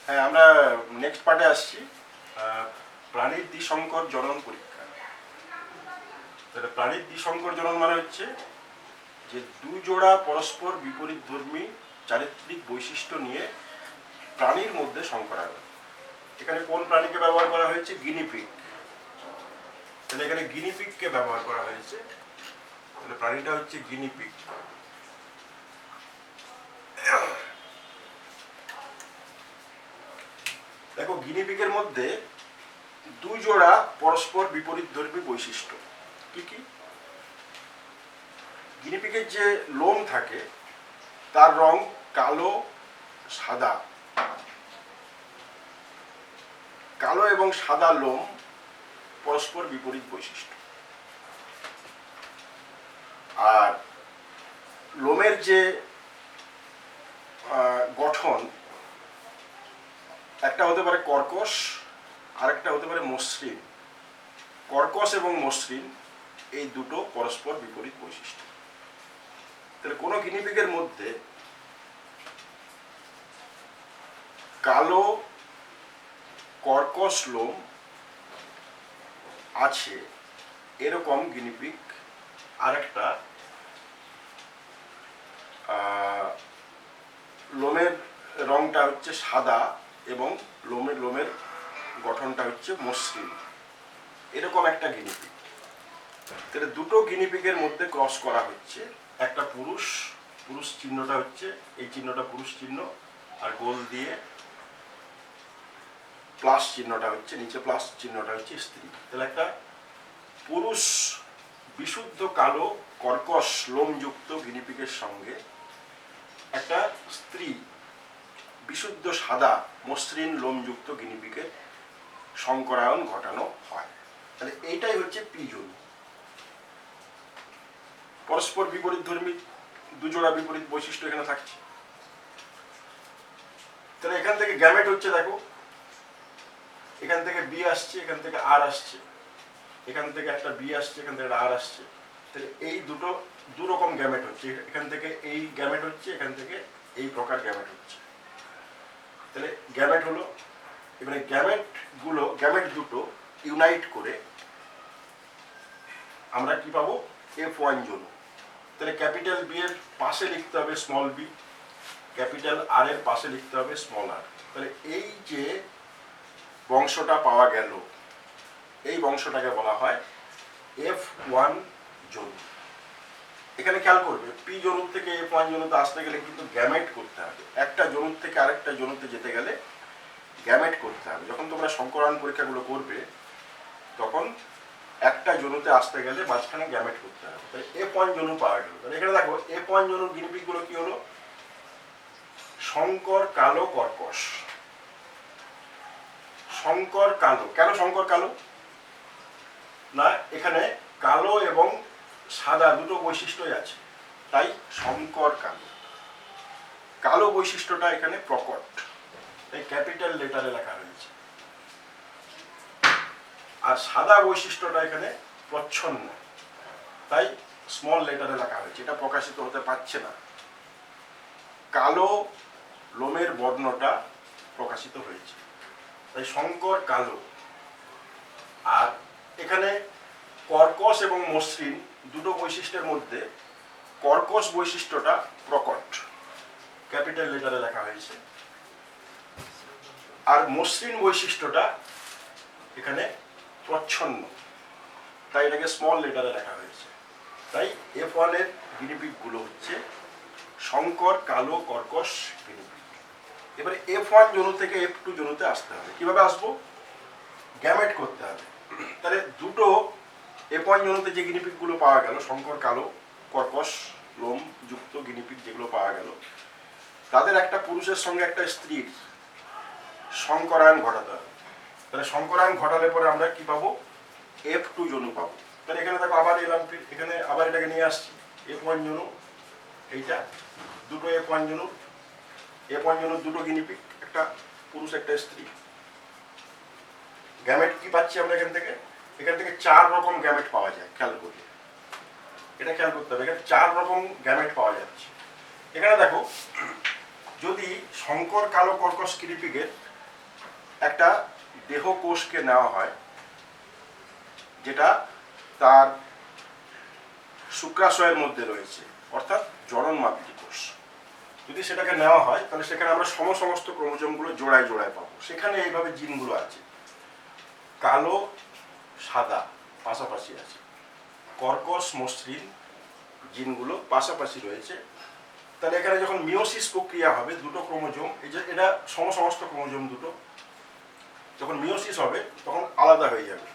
হ্যাঁ, আমরা নেক্সট পার্টে আসছি। প্রাণীর দ্বিসংকর জনন পরীক্ষা। তাহলে প্রাণীর দ্বিসংকর জনন মানে হচ্ছে যে দুজোড়া পরস্পর বিপরীতধর্মী চারিত্রিক বৈশিষ্ট্য নিয়ে প্রাণীর মধ্যে সংকরায়ন। এখানে কোন প্রাণীকে ব্যবহার করা হয়েছে? গিনিপিগ। তাহলে এখানে গিনিপিগকে ব্যবহার করা হয়েছে। তাহলে প্রাণীটা হচ্ছে গিনিপিগ। দেখো, গিনিপিগের মধ্যে দুই জোড়া পরস্পর বিপরীতধর্মী বৈশিষ্ট্য কি কি? গিনিপিগের যে লোম থাকে তার রং কালো সাদা। কালো এবং সাদা লোম পরস্পর বিপরীত বৈশিষ্ট্য। আর লোমের যে গঠন, একটা হতে পারে কর্কশ, আরেকটা হতে পারে মসৃণ। কর্কশ এবং মসৃণ এই দুটো পরস্পর বিপরীত বৈশিষ্ট্য। তাহলে কোনো গিনিপিগের মধ্যে কালো কর্কশ লোম আছে এরকম গিনিপিগ আরেকটা লোমের রংটা হচ্ছে সাদা এবং লোমের গঠনটা হচ্ছে মসৃণ, এরকম একটা গিনিপিগ। তাহলে দুটো গিনিপিগের মধ্যে ক্রস করা হচ্ছে। একটা পুরুষ চিহ্নটা হচ্ছে এই চিহ্নটা পুরুষ চিহ্ন, আর গোল দিয়ে প্লাস চিহ্নটা হচ্ছে, নিচে প্লাস চিহ্নটা হচ্ছে স্ত্রী। তাহলে একটা পুরুষ বিশুদ্ধ কালো কর্কশ লোমযুক্ত গিনিপিগের সঙ্গে একটা স্ত্রী বিশুদ্ধ সাদা মসৃণ লোমযুক্ত গিনিপিগের সংকরায়ন ঘটানো হয়। তাহলে এইটাই হচ্ছে পিজন। পরস্পর বিপরীতধর্মী দুজোড়া বিপরীত বৈশিষ্ট্য এখানে থাকছে। তাহলে এখান থেকে গ্যামেট হচ্ছে, দেখো এখান থেকে বি আসছে, এখান থেকে আর আসছে, এখান থেকে একটা বি আসছে, এখান থেকে একটা আর আসছে। তাহলে এই দুটো দুরকম গ্যামেট হচ্ছে। এখান থেকে এই গ্যামেট হচ্ছে, এখান থেকে এই প্রকার গ্যামেট হচ্ছে। তাহলে গ্যামেট হলো, এবারে গ্যামেট দুটো ইউনাইট করে আমরা কি পাবো? F1 জনু। তাহলে ক্যাপিটাল বি এর পাশে লিখতে হবে স্মল বি, ক্যাপিটাল আর এর পাশে লিখতে হবে স্মল আর। তাহলে এই যে বংশটা পাওয়া গেল, এই বংশটাকে বলা হয় F1 জনু। এখানে খেয়াল করবে, পি জনুর থেকে F1 জনুতে আসতে গেলে কিন্তু গ্যামেট করতে হবে। একটা জনুর থেকে আরেকটা জনুতে যেতে গেলে গ্যামেট করতে হবে। যখন তোমরা সংকরায়ন পরীক্ষাগুলো করবে তখন একটা জনুতে আসতে গেলে মাঝখানে গ্যামেট করতে হবে। তাই F1 জনু পাওয়া গেল। তাহলে এখানে দেখো F1 জনুর গিনিপিগগুলো কি হলো? শঙ্কর কালো কর্কশ। শঙ্কর কালো, কেন শঙ্কর কালো? না, এখানে কালো এবং সাদা দুটো বৈশিষ্ট্যই আছে, তাই শঙ্কর কালো। কালো বৈশিষ্ট্যটা এখানে প্রকট, তাই ক্যাপিটাল লেটারে লেখা হয়েছে। আর সাদা বৈশিষ্ট্যটা এখানে প্রচ্ছন্ন, তাই স্মল লেটারে লেখা হয়েছে। এটা প্রকাশিত হতে পারছে না। কালো লোমের বর্ণটা প্রকাশিত হয়েছে, তাই শঙ্কর কালো। আর এখানে কর্কশ এবং মসৃণ দুটো বৈশিষ্ট্যের মধ্যে কর্কশ বৈশিষ্ট্যটা প্রকট, ক্যাপিটাল লেটারে লেখা হয়েছে। আর মসৃণ বৈশিষ্ট্যটা এখানে প্রচ্ছন্ন, তাই এটাকে স্মল লেটারে লেখা হয়েছে। তাই F1 এর গিনিপিগগুলো হচ্ছে শঙ্কর কালো কর্কশ গিনিপিগ। এবারে F1 জনু থেকে F2 জনুতে আসতে হবে। কিভাবে আসবো? গ্যামেট করতে হবে। তাহলে দুটো F1 জনুতে যে গিনিপিগগুলো পাওয়া গেল, শঙ্কর কালো কর্কশ লোম যুক্ত গিনিপিগ যেগুলো পাওয়া গেল, তাদের একটা পুরুষের সঙ্গে একটা স্ত্রীর সংকরায়ন ঘটাতে হবে। তাহলে সংকরায়ন ঘটালে পরে আমরা কি পাবো? F2 জনু পাবো। তাহলে এখানে দেখো আবার এলাম, এখানে আবার এটাকে নিয়ে আসছি। F1 জনু, এইটা দুটো F1 জনুর দুটো গিনিপিগ, একটা পুরুষ একটা স্ত্রী। গ্যামেট কি পাচ্ছি আমরা এখান থেকে? এখান থেকে 4 রকম গ্যামেট পাওয়া যায়। খেয়াল করি, এটা খেয়াল করতে হবে। এখানে 4 রকম গ্যামেট পাওয়া যাচ্ছে। এখানে দেখো, যদি শঙ্কর কালো কর্কশ গিনিপিগের একটা দেহকোষকে নেওয়া হয়, যেটা তার শুক্রাশয়ের মধ্যে রয়েছে, অর্থাৎ জননমাতৃ কোষ। যদি সেটাকে নেওয়া হয় তাহলে সেখানে আমরা সমস্ত ক্রোমোজোমগুলো জোড়ায় জোড়ায় পাবো। সেখানে এইভাবে জিনগুলো আছে, কালো সাদা পাশাপাশি আছে, কর্কশ মসৃণ জিনগুলো পাশাপাশি রয়েছে। তাহলে এখানে যখন মিওসিস প্রক্রিয়া হবে, দুটো ক্রোমোজোম, এই যে এটা সমস্ত ক্রোমোজোম দুটো যখন মিওসিস হবে তখন আলাদা হয়ে যাবে।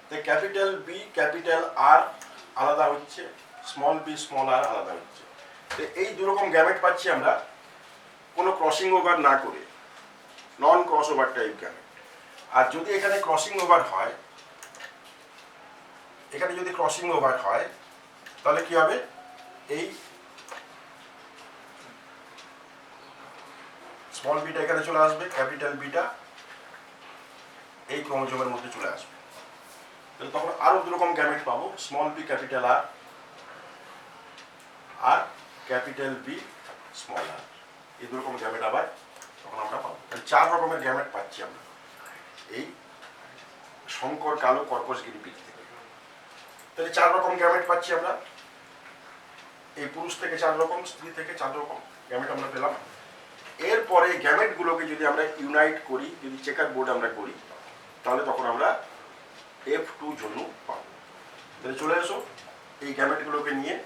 তাই ক্যাপিটাল বি ক্যাপিটাল আর আলাদা হচ্ছে, স্মল বি স্মল আর আলাদা হচ্ছে। তো এই দুরকম গ্যামেট পাচ্ছি আমরা কোনো ক্রসিং ওভার না করে, নন ক্রস ওভার টাইপ গ্যামেট। আর যদি এখানে ক্রসিং ওভার হয়, এখানে যদি ক্রসিং ওভার হয় তাহলে কি হবে, এই স্মল বিটা এখানে চলে আসবে, ক্যাপিটাল বিটা এই ক্রোমোজোমের মধ্যে চলে আসবে। তাহলে তখন আরো দুরকম গ্যামেট পাবো, স্মল বি ক্যাপিটাল আর আর ক্যাপিটাল বি স্মল আর, এই দুরকম গ্যামেট আবার তখন আমরা পাবো। তাহলে 4 রকমের গ্যামেট পাচ্ছি আমরা এই শঙ্কর কালো কর্কশ গিরিপিগ থেকে। তাহলে 4 রকম গ্যামেট পাচ্ছি আমরা, এই পুরুষ থেকে 4 রকম, স্ত্রী থেকে 4 রকম গ্যামেট আমরা পেলাম। এরপরে গ্যামেটগুলোকে যদি আমরা ইউনাইট করি, যদি চেকার বোর্ড আমরা করি, তাহলে তখন আমরা F2 জন্যু পাবো। তাহলে চলে এসো এই গ্যামেটগুলোকে নিয়ে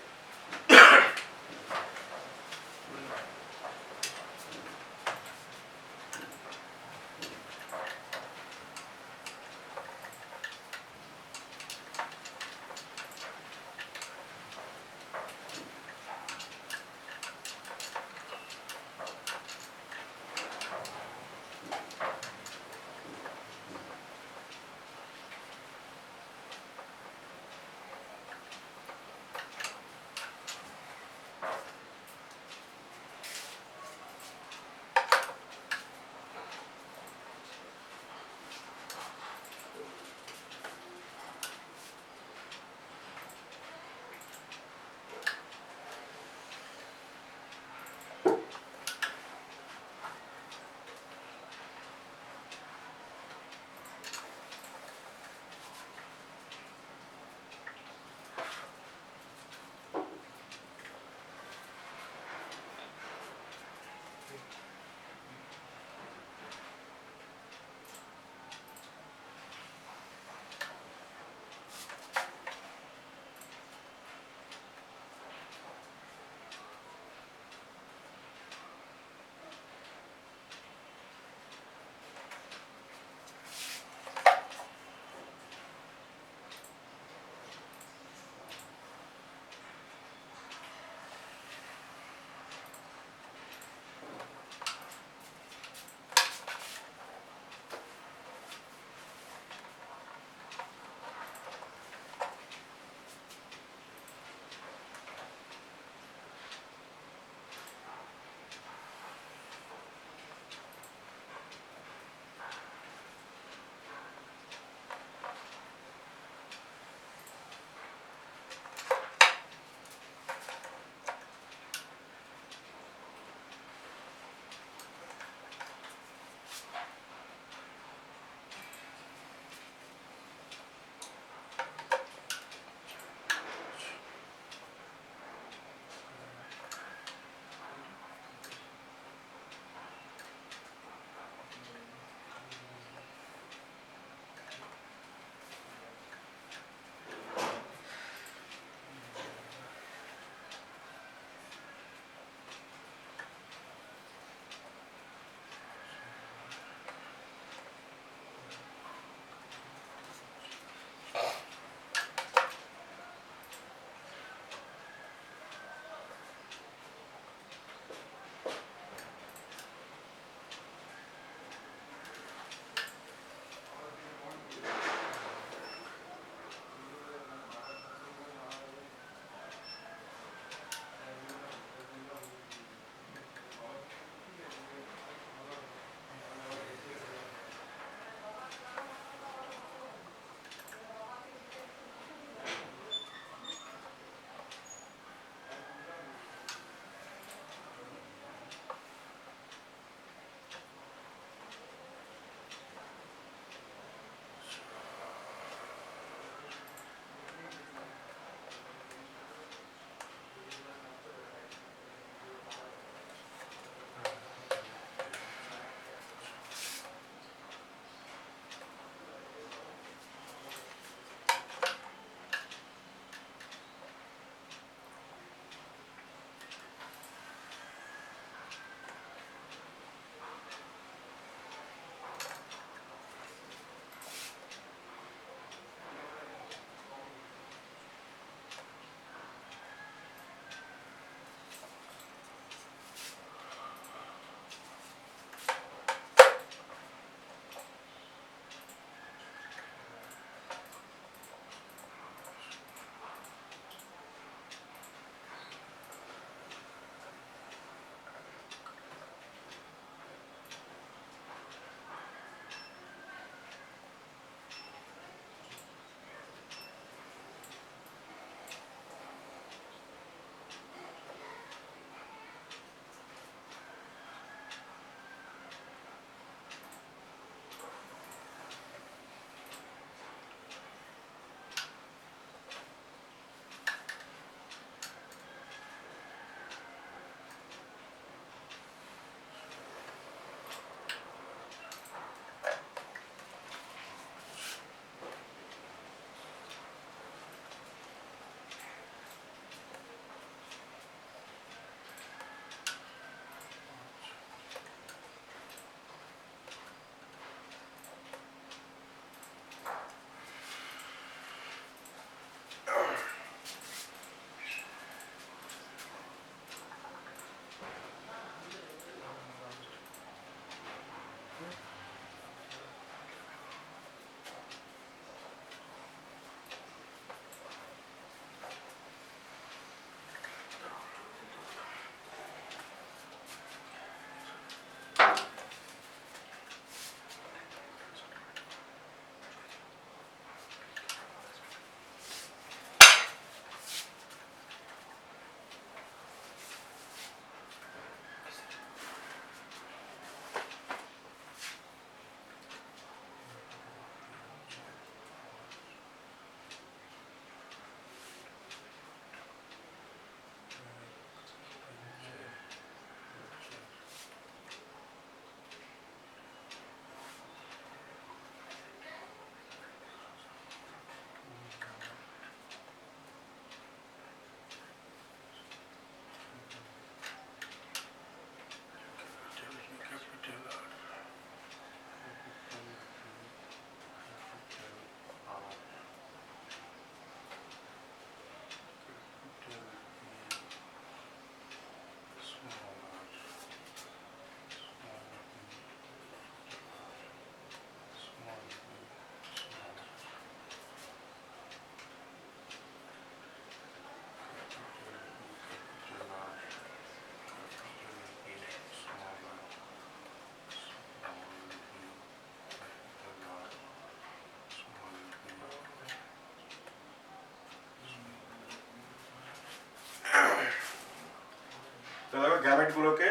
গ্যামেটগুলোকে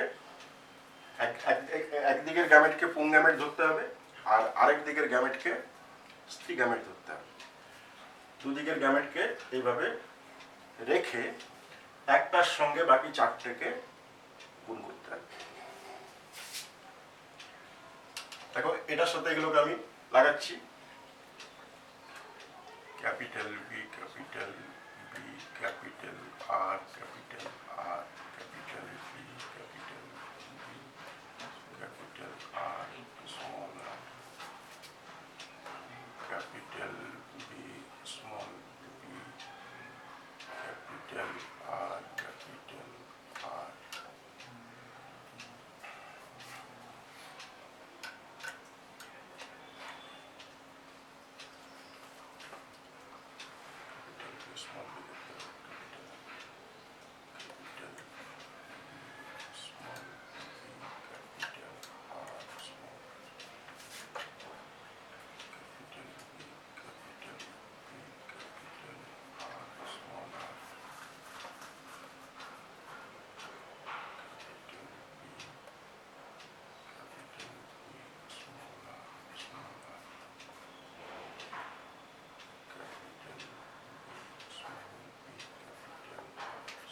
একদিকের গ্যামেটকে পুং গ্যামেট ধরতে হবে, আর আরেক দিকের গ্যামেটকে স্ত্রী গ্যামেট ধরতে হবে। দুদিকের গ্যামেটকে এইভাবে রেখে একটার সঙ্গে বাকি চারটেকে গুণ করতে হবে। দেখো এটার সাথে এগুলোকে আমি লাগাচ্ছি। Capital B, capital B, capital R, capital R, capital B, capital B, capital R, small R, capital B, small B, capital R, capital R, small b, capital small b, capital R, small capital B, capital B, capital R, small r, capital B, capital B, small r, small r, capital small b, capital R, small r,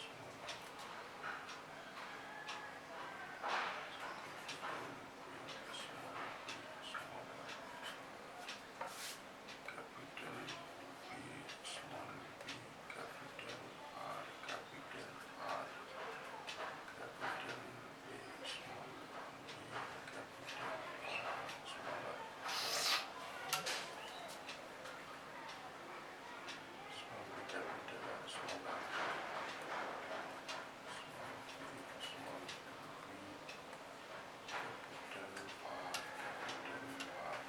capital B, small b, capital R, capital R, capital B, small b, capital R, small r, small b, capital R, small r, small b, capital R, capital R,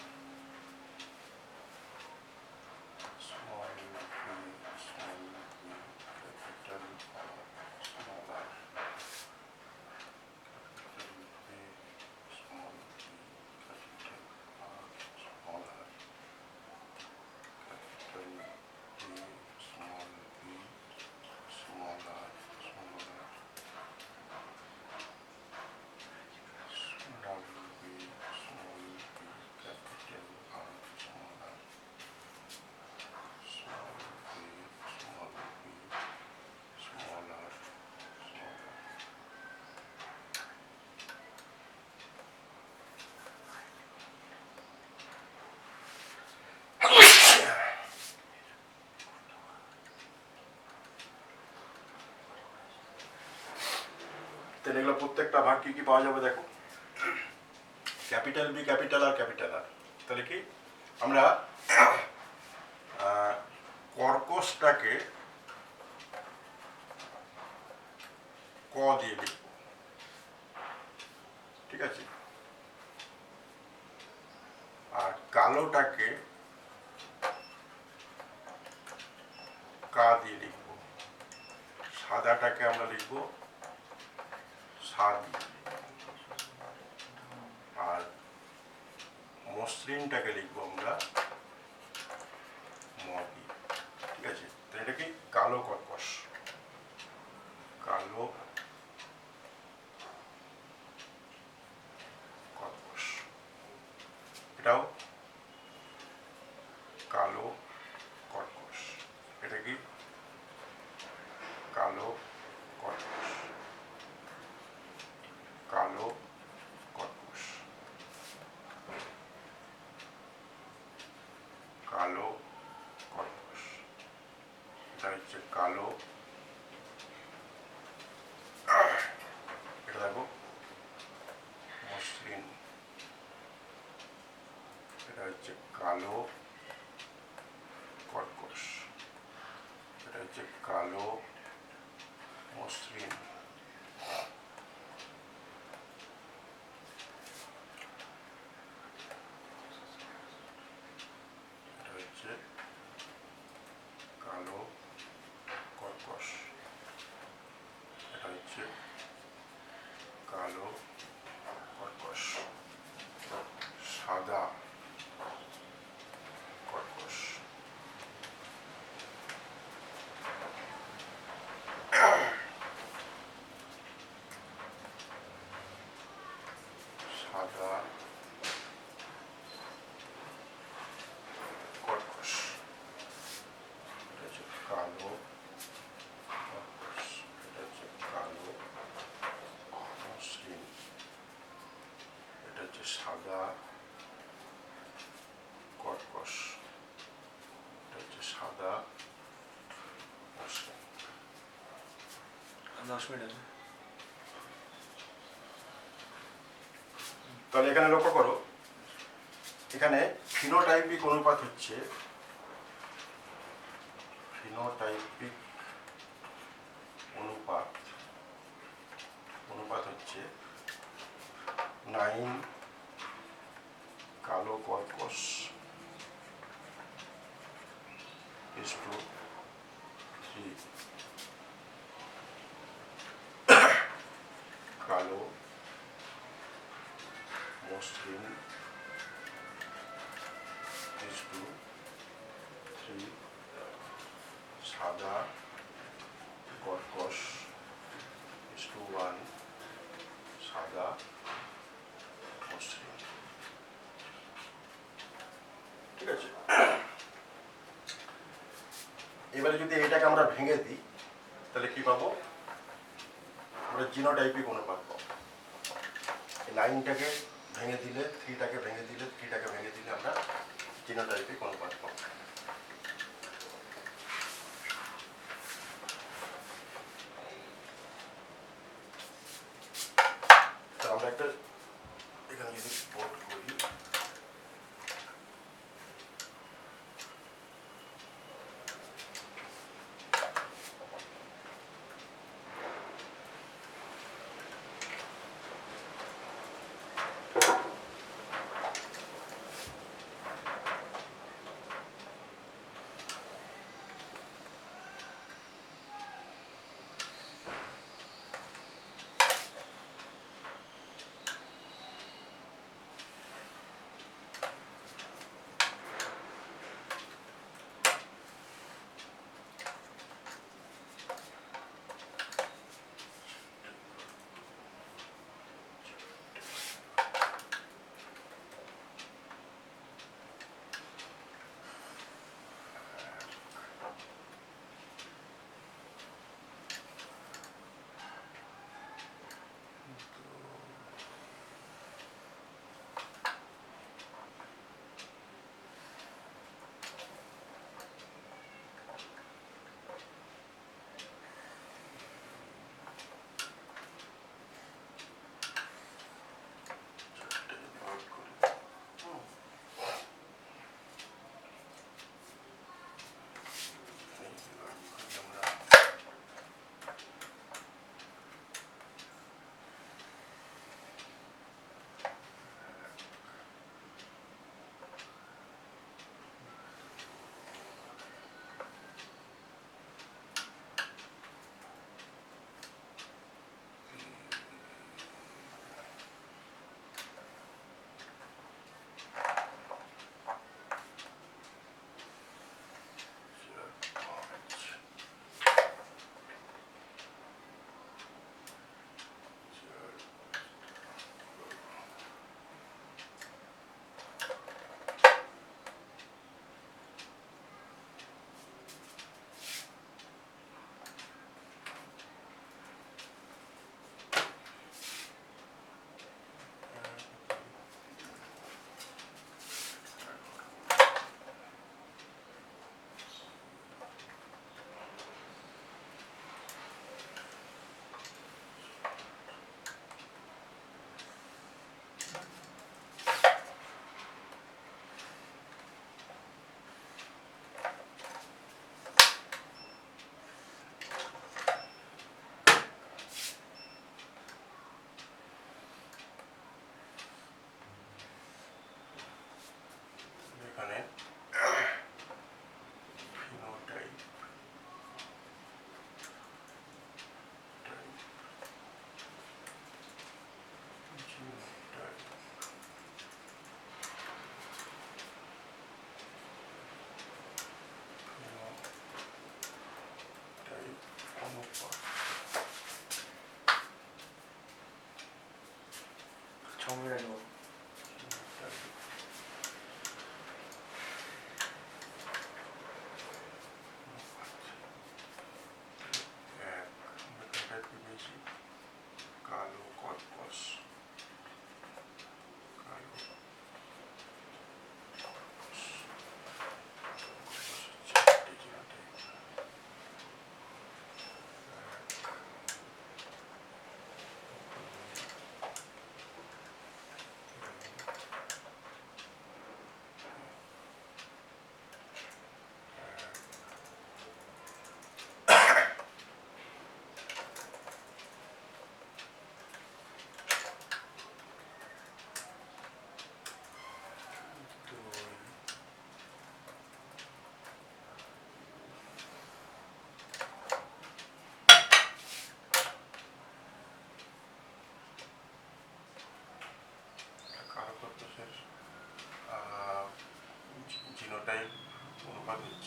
small b, small b, capital R, small r, capital B, small b, capital R, small r, capital B, small b, small r, small r, small b, small b, capital R, small r, small b, small b, small r, small r. তাহলে এগুলো প্রত্যেকটা ভাগ কি কি পাওয়া যাবে দেখো। Capital B, capital R, capital R. তাহলে কি আমরা কর্কশটাকে ক দিয়ে লিখব, ঠিক আছে, আর কালোটাকে কা দিয়ে লিখব, সাদাটাকে আমরা লিখব সা দিয়ে, আর মসৃণটাকে লিখবো আমরা ম দিয়ে, ঠিক আছে। তো এটা কি কালো কর্কশ, কালো কর্কশ, এটাও কালো কর্কশ, এটা কি কালো কর্কশ, কালো কর্কশ, কালো কর্কশ, এটা হচ্ছে কালো, এটা দেখো মসৃণ, এটা হচ্ছে কালো কর্কশ, এটা হচ্ছে কালো মসৃণ, এটা হচ্ছে কালো কর্কশ, এটা হচ্ছে কালো কর্কশ, সাদা কর্কশ, 10 মিনিট আছে। তাহলে এখানে লক্ষ্য করো, এখানে ফিনোটাইপিক অনুপাত হচ্ছে অনুপাত হচ্ছে 9 কালো কর্কশ ইস্টু 3 কালো মসৃণ ইস্টু 3 সাদা কর্কশ ইস্টু 1 সাদা মসৃণ। ঠিক আছে, এবারে যদি এটাকে আমরা ভেঙে দিই তাহলে কি পাবো? আমরা জিনোটাইপিক অনুপাত পাবো। এই 9টাকে ভেঙে দিলে 3টাকে ভেঙে দিলে 3টাকে ভেঙে দিলে আমরা জিনোটাইপিক অনুপাত পাবো। আমরা একটা এখানে যদি বোর্ড করি,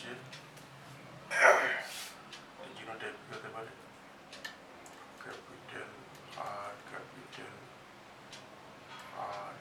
হচ্ছে জিনোটাইপ কি হতে পারে, ক্যাপিটাল আর ক্যাপিটাল আর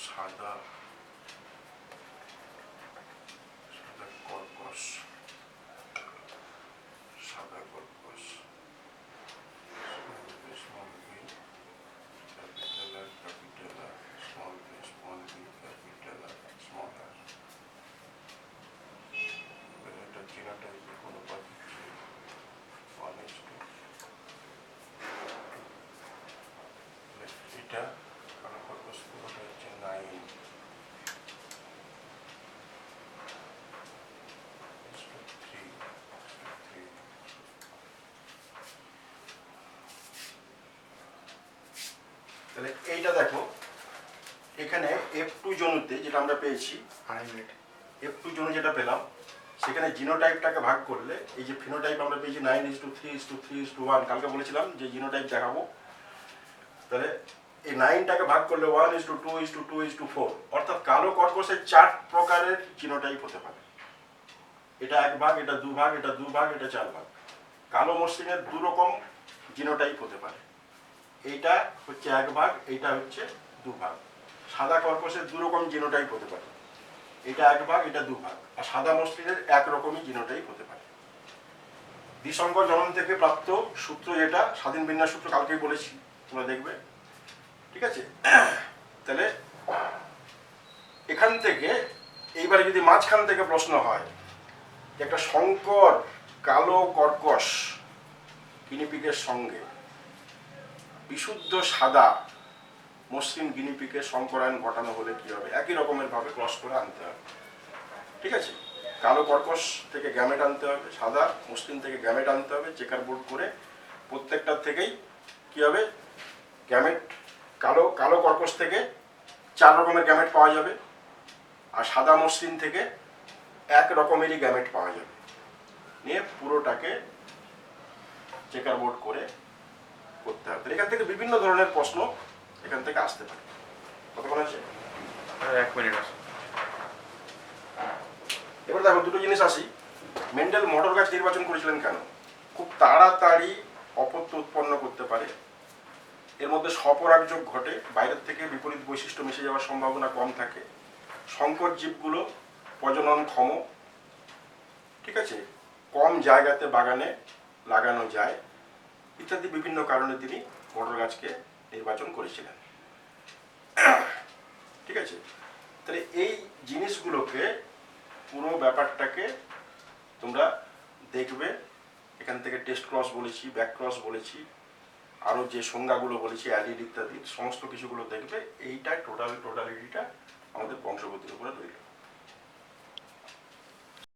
সাদা কর্কশ, সাদা কর্কশ, small B capital R capital R, small B capital R small R. এটা জিনোটাইপের কোনো পার্থক্য 1:2। এটা কালো কর্কশ পুরোটা হচ্ছে 9 তাহলে এইটা দেখো, এখানে F2 জনুতে যেটা আমরা পেয়েছি, F2 জনু যেটা পেলাম, সেখানে জিনোটাইপটাকে ভাগ করলে এই যে ফিনোটাইপ আমরা পেয়েছি 9:3:3:1, কালকে বলেছিলাম যে জিনোটাইপ দেখাবো, তাহলে এই 9টাকে ভাগ করলে 1:2:2:4, অর্থাৎ কালো কর্কশের 4 প্রকারের জিনোটাইপ হতে পারে। এটা 1 ভাগ, এটা 2 ভাগ, এটা 2 ভাগ, এটা 4 ভাগ। কালো মসৃণের 2 রকম জিনোটাইপ হতে পারে, এইটা হচ্ছে 1 ভাগ, এইটা হচ্ছে 2 ভাগ। সাদা কর্কশের 2 রকম জিনোটাইপ হতে পারে, এটা 1 ভাগ, এটা 2 ভাগ। আর সাদা মসৃণের 1 রকমই জিনোটাইপ হতে পারে। দ্বিসংকর জনন থেকে প্রাপ্ত সূত্র যেটা স্বাধীন বিন্যাস সূত্র, কালকেই বলেছি, তোমরা দেখবে, ঠিক আছে? তাহলে এখান থেকে এইবারে যদি মাঝখান থেকে প্রশ্ন হয় যে একটা সংকর কালো কর্কশ গিনিপিগের সঙ্গে বিশুদ্ধ সাদা মসৃণ গিনিপিগের সংকরায়ন ঘটানো হলে কি হবে, একই রকমের ভাবে ক্রস করে আনতে হবে, ঠিক আছে? কালো কর্কশ থেকে গ্যামেট আনতে হবে, সাদা মসৃণ থেকে গ্যামেট আনতে হবে, চেকার বোর্ড করে প্রত্যেকটার থেকেই কি হবে, গ্যামেট কালো কর্কশ থেকে 4 রকমের গ্যামেট পাওয়া যাবে, আর সাদা মসৃণ থেকে 1 রকমেরই গ্যামেট পাওয়া যাবে। নিয়ে পুরোটাকে চেকার বোর্ড করে করতে হবে। এখান থেকে বিভিন্ন ধরনের প্রশ্ন এখান থেকে আসতে পারে। কতক্ষণ আছে? 1 মিনিট আছে। এবার দেখো, দুটো জিনিস আসি। মেন্ডেল মটর গাছ নির্বাচন করেছিলেন কেন? খুব তাড়াতাড়ি অপত্য উৎপন্ন করতে পারে, এর মধ্যে স্বপরাগযোগ ঘটে, বাইরের থেকে বিপরীত বৈশিষ্ট্য মিশে যাওয়ার সম্ভাবনা কম থাকে, সংকর জীবগুলো প্রজননক্ষম, ঠিক আছে, কম জায়গাতে বাগানে লাগানো যায়, ইত্যাদি বিভিন্ন কারণে তিনি মটর গাছকে নির্বাচন করেছিলেন, ঠিক আছে? তাহলে এই জিনিসগুলোকে, পুরো ব্যাপারটাকে তোমরা দেখবে। এখান থেকে টেস্ট ক্রস বলেছি, ব্যাক ক্রস বলেছি, আরও যে সংজ্ঞাগুলো বলেছি, অ্যালিড ইত্যাদি সমস্ত কিছুগুলো দেখবে। এইটা টোটালিটিটা আমাদের বংশগতির উপরে রইল।